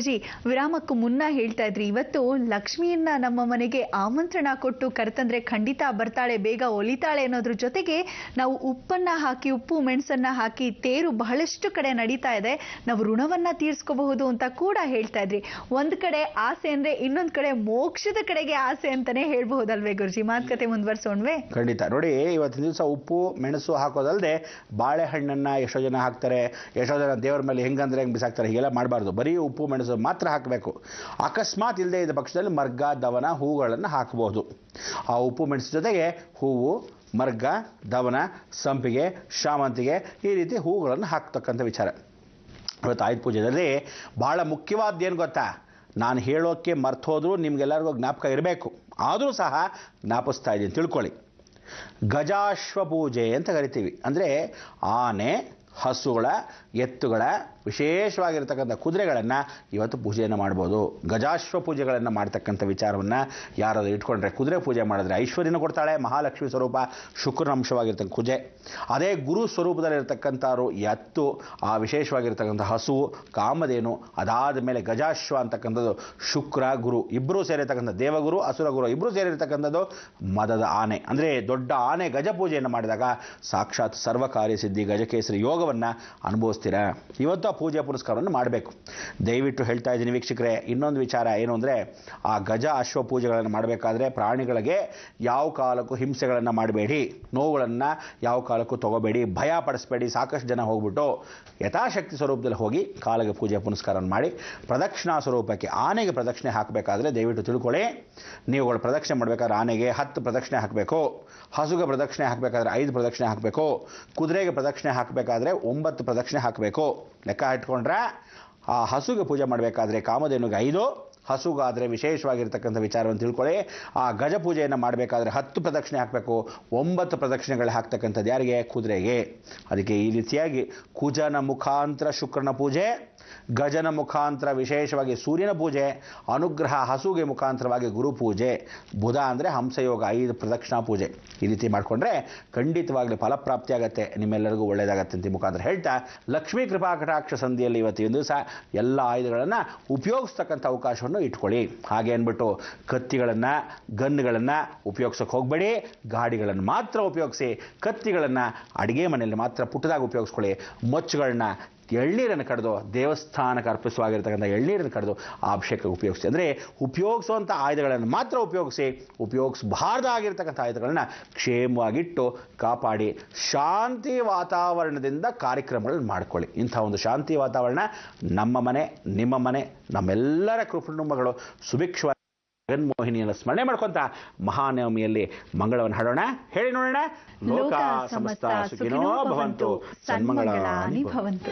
ಗುರುಜಿ, ವಿರಾಮಕ್ಕೂ ಮುನ್ನ ಹೇಳ್ತಾ ಇದ್ರಿ, ಇವತ್ತು ಲಕ್ಷ್ಮಿಯನ್ನ ನಮ್ಮ ಮನೆಗೆ ಆಮಂತ್ರಣ ಕೊಟ್ಟು ಕರೆತಂದ್ರೆ ಖಂಡಿತ ಬರ್ತಾಳೆ, ಬೇಗ ಒಲಿತಾಳೆ ಅನ್ನೋದ್ರ ಜೊತೆಗೆ ನಾವು ಉಪ್ಪನ್ನ ಹಾಕಿ, ಉಪ್ಪು ಮೆಣಸನ್ನ ಹಾಕಿ ತೇರು ಬಹಳಷ್ಟು ಕಡೆ ನಡೀತಾ ಇದೆ, ನಾವು ಋಣವನ್ನ ತೀರ್ಸ್ಕೋಬಹುದು ಅಂತ ಕೂಡ ಹೇಳ್ತಾ ಇದ್ರಿ. ಒಂದ್ ಕಡೆ ಆಸೆ ಅಂದ್ರೆ ಇನ್ನೊಂದ್ ಕಡೆ ಮೋಕ್ಷದ ಕಡೆಗೆ ಆಸೆ ಅಂತಾನೆ ಹೇಳ್ಬಹುದಲ್ವೇ ಗುರುಜಿ? ಮಾತುಕತೆ ಮುಂದುವರ್ಸೋಣ್ವೇ? ಖಂಡಿತ. ನೋಡಿ, ಇವತ್ತಿನ ದಿವಸ ಉಪ್ಪು ಮೆಣಸು ಹಾಕೋದಲ್ಲದೆ ಬಾಳೆಹಣ್ಣನ್ನ ಎಷ್ಟೋ ಜನ ಹಾಕ್ತಾರೆ, ಎಷ್ಟೋ ಜನ ದೇವರ ಮೇಲೆ ಹೆಂಗಂದ್ರೆ ಹೆಂಗೆ ಬಿಸಾಕ್ತಾರೆ. ಹೀಗೆಲ್ಲ ಮಾಡಬಾರ್ದು. ಬರೀ ಉಪ್ಪು ಮೆಣಸು ಮಾತ್ರ ಹಾಕಬೇಕು. ಅಕಸ್ಮಾತ್ ಇಲ್ಲದೆ ಇದ್ದ ಪಕ್ಷದಲ್ಲಿ ಮರ್ಗ, ದವನ, ಹೂಗಳನ್ನು ಹಾಕಬಹುದು. ಆ ಉಪ್ಪು ಮೆಣಸು ಜೊತೆಗೆ ಹೂವು, ಮರ್ಗ, ದವನ, ಸಂಪಿಗೆ, ಶಾಮಂತಿಗೆ ಈ ರೀತಿ ಹೂಗಳನ್ನು ಹಾಕ್ತಕ್ಕಂಥ ವಿಚಾರ. ಇವತ್ತು ಆಯುಧ ಪೂಜೆಯಲ್ಲಿ ಬಹಳ ಮುಖ್ಯವಾದ್ದೇನು ಗೊತ್ತಾ? ನಾನು ಹೇಳೋಕ್ಕೆ ಮರ್ತೋದ್ರೂ ನಿಮ್ಗೆಲ್ಲರಿಗೂ ಜ್ಞಾಪಕ ಇರಬೇಕು, ಆದರೂ ಸಹ ಜ್ಞಾಪಿಸ್ತಾ ಇದ್ದೀನಿ, ತಿಳ್ಕೊಳ್ಳಿ. ಗಜಾಶ್ವ ಪೂಜೆ ಅಂತ ಕರಿತೀವಿ. ಅಂದರೆ ಆನೆ, ಹಸುಗಳ, ಎತ್ತುಗಳ, ವಿಶೇಷವಾಗಿರ್ತಕ್ಕಂಥ ಕುದುರೆಗಳನ್ನು ಇವತ್ತು ಪೂಜೆಯನ್ನು ಮಾಡ್ಬೋದು. ಗಜಾಶ್ವ ಪೂಜೆಗಳನ್ನು ಮಾಡ್ತಕ್ಕಂಥ ವಿಚಾರವನ್ನು ಯಾರಾದರೂ ಇಟ್ಕೊಂಡ್ರೆ, ಕುದುರೆ ಪೂಜೆ ಮಾಡಿದ್ರೆ ಐಶ್ವರ್ಯನ ಕೊಡ್ತಾಳೆ, ಮಹಾಲಕ್ಷ್ಮಿ ಸ್ವರೂಪ, ಶುಕ್ರನ ಅಂಶವಾಗಿರ್ತಕ್ಕಂಥ ಕುಜೆ. ಅದೇ ಗುರು ಸ್ವರೂಪದಲ್ಲಿರ್ತಕ್ಕಂಥವ್ರು ಎತ್ತು, ಆ ವಿಶೇಷವಾಗಿರ್ತಕ್ಕಂಥ ಹಸು, ಕಾಮಧೇನು, ಅದಾದ ಮೇಲೆ ಗಜಾಶ್ವ ಅಂತಕ್ಕಂಥದ್ದು ಶುಕ್ರ, ಗುರು ಇಬ್ಬರೂ ಸೇರಿರ್ತಕ್ಕಂಥ, ದೇವಗುರು, ಅಸುರ ಗುರು ಇಬ್ಬರೂ ಸೇರಿರ್ತಕ್ಕಂಥದ್ದು ಮದದ ಆನೆ. ಅಂದರೆ ದೊಡ್ಡ ಆನೆ ಗಜ ಪೂಜೆಯನ್ನು ಮಾಡಿದಾಗ ಸಾಕ್ಷಾತ್ ಸರ್ವಕಾರ್ಯ ಸಿದ್ಧಿ ಗಜಕೇಸರಿ ಯೋಗವನ್ನು ಅನುಭವಿಸ್ತೀರಾ. ಇವತ್ತು ಆ ಪೂಜೆ ಪುರಸ್ಕಾರವನ್ನು ಮಾಡಬೇಕು. ದಯವಿಟ್ಟು ಹೇಳ್ತಾ ಇದ್ದೀನಿ ವೀಕ್ಷಕರೇ. ಇನ್ನೊಂದು ವಿಚಾರ ಏನು ಅಂದರೆ, ಆ ಗಜ ಅಶ್ವ ಪೂಜೆಗಳನ್ನು ಮಾಡಬೇಕಾದ್ರೆ ಪ್ರಾಣಿಗಳಿಗೆ ಯಾವ ಕಾಲಕ್ಕೂ ಹಿಂಸೆಗಳನ್ನು ಮಾಡಬೇಡಿ, ನೋವುಗಳನ್ನು ಯಾವ ಕಾಲಕ್ಕೂ ತಗೋಬೇಡಿ, ಭಯ ಪಡಿಸ್ಬೇಡಿ. ಸಾಕಷ್ಟು ಜನ ಹೋಗ್ಬಿಟ್ಟು ಯಥಾಶಕ್ತಿ ಸ್ವರೂಪದಲ್ಲಿ ಹೋಗಿ ಕಾಲಿಗೆ ಪೂಜೆ ಪುನಸ್ಕಾರವನ್ನು ಮಾಡಿ ಪ್ರದಕ್ಷಿಣಾ ಸ್ವರೂಪಕ್ಕೆ ಆನೆಗೆ ಪ್ರದಕ್ಷಿಣೆ ಹಾಕಬೇಕಾದ್ರೆ ದಯವಿಟ್ಟು ತಿಳ್ಕೊಳ್ಳಿ, ನೀವುಗಳು ಪ್ರದಕ್ಷಿಣೆ ಮಾಡಬೇಕಾದ್ರೆ ಆನೆಗೆ 10 ಪ್ರದಕ್ಷಿಣೆ ಹಾಕಬೇಕು, ಹಸುಗೆ ಪ್ರದಕ್ಷಿಣೆ ಹಾಕಬೇಕಾದ್ರೆ 5 ಪ್ರದಕ್ಷಿಣೆ ಹಾಕಬೇಕು, ಕುದುರೆಗೆ ಪ್ರದಕ್ಷಿಣೆ ಹಾಕಬೇಕಾದ್ರೆ 9 ಪ್ರದಕ್ಷಿಣೆ ಹಾಕಬೇಕು. ಲೆಕ್ಕ ಇಟ್ಕೊಂಡ್ರೆ ಆ ಹಸುಗೆ ಪೂಜೆ ಮಾಡಬೇಕಾದ್ರೆ ಕಾಮಧೇನುಗೆ 5, ಹಸುಗಾದರೆ ವಿಶೇಷವಾಗಿರ್ತಕ್ಕಂಥ ವಿಚಾರವನ್ನು ತಿಳ್ಕೊಳ್ಳಿ. ಆ ಗಜ ಪೂಜೆಯನ್ನು ಮಾಡಬೇಕಾದ್ರೆ 10 ಪ್ರದಕ್ಷಿಣೆ ಹಾಕಬೇಕು, 9 ಪ್ರದಕ್ಷಿಣೆಗಳು ಹಾಕ್ತಕ್ಕಂಥದ್ದು ಯಾರಿಗೆ? ಕುದುರೆಗೆ. ಅದಕ್ಕೆ ಈ ರೀತಿಯಾಗಿ ಕುಜನ ಮುಖಾಂತರ ಶುಕ್ರನ ಪೂಜೆ, ಗಜನ ಮುಖಾಂತರ ವಿಶೇಷವಾಗಿ ಸೂರ್ಯನ ಪೂಜೆ, ಅನುಗ್ರಹ ಹಸುಗೆ ಮುಖಾಂತರವಾಗಿ ಗುರು ಪೂಜೆ, ಬುಧ ಅಂದರೆ ಹಂಸಯೋಗ 5 ಪ್ರದಕ್ಷಿಣಾ ಪೂಜೆ. ಈ ರೀತಿ ಮಾಡಿಕೊಂಡ್ರೆ ಖಂಡಿತವಾಗ್ಲೂ ಫಲಪ್ರಾಪ್ತಿ ಆಗುತ್ತೆ, ನಿಮ್ಮೆಲ್ಲರಿಗೂ ಒಳ್ಳೆಯದಾಗತ್ತೆ ಅಂತ ಮುಖಾಂತರ ಹೇಳ್ತಾ, ಲಕ್ಷ್ಮೀ ಕೃಪಾ ಕಟಾಕ್ಷ ಸಂಧಿಯಲ್ಲಿ ಇವತ್ತಿನ ದಿವಸ ಎಲ್ಲ ಆಯುಧಗಳನ್ನು ಉಪಯೋಗಿಸ್ತಕ್ಕಂಥ ಅವಕಾಶವನ್ನು ಇಟ್ಕೊಳ್ಳಿ. ಹಾಗೆ ಅಂದ್ಬಿಟ್ಟು ಕತ್ತಿಗಳನ್ನು, ಗನ್ಗಳನ್ನು ಉಪಯೋಗಿಸೋಕೆ ಹೋಗಬೇಡಿ. ಗಾಡಿಗಳನ್ನು ಮಾತ್ರ ಉಪಯೋಗಿಸಿ. ಕತ್ತಿಗಳನ್ನು ಅಡುಗೆ ಮನೆಯಲ್ಲಿ ಮಾತ್ರ ಪುಟ್ಟದಾಗಿ ಉಪಯೋಗಿಸ್ಕೊಳ್ಳಿ. ಮೊಚ್ಚುಗಳನ್ನ, ಎಳ್ನೀರನ್ನು ಕಡಿದು ದೇವಸ್ಥಾನಕ್ಕೆ ಅರ್ಪಿಸುವಾಗಿರ್ತಕ್ಕಂಥ ಎಳ್ನೀರನ್ನು ಕಡಿದು ಆ ಅಭಿಷೇಕಕ್ಕೆ ಉಪಯೋಗಿಸಿ. ಅಂದರೆ ಉಪಯೋಗಿಸುವಂಥ ಆಯುಧಗಳನ್ನು ಮಾತ್ರ ಉಪಯೋಗಿಸಿ, ಉಪಯೋಗಿಸಬಾರ್ದಾಗಿರ್ತಕ್ಕಂಥ ಆಯುಧಗಳನ್ನು ಕ್ಷೇಮವಾಗಿಟ್ಟು ಕಾಪಾಡಿ ಶಾಂತಿ ವಾತಾವರಣದಿಂದ ಕಾರ್ಯಕ್ರಮಗಳನ್ನು ಮಾಡ್ಕೊಳ್ಳಿ. ಇಂಥ ಒಂದು ಶಾಂತಿ ವಾತಾವರಣ ನಮ್ಮ ಮನೆ, ನಿಮ್ಮ ಮನೆ, ನಮ್ಮೆಲ್ಲರ ಕುಟುಂಬಗಳು ಸುಭಿಕ್ಷವಾಗಿ ಜಗನ್ಮೋಹಿನಿಯನ್ನು ಸ್ಮರಣೆ ಮಾಡ್ಕೊಂತ ಮಹಾನವಮಿಯಲ್ಲಿ ಮಂಗಳವನ್ನು ಹಾಡೋಣ. ಹೇಳಿ ನೋಡೋಣ. ಲೋಕ ಸಮಸ್ತ ಸುಖಿನೋ ಭವಂತು, ಸನ್ಮಂಗಳಾನಿ ಭವಂತು.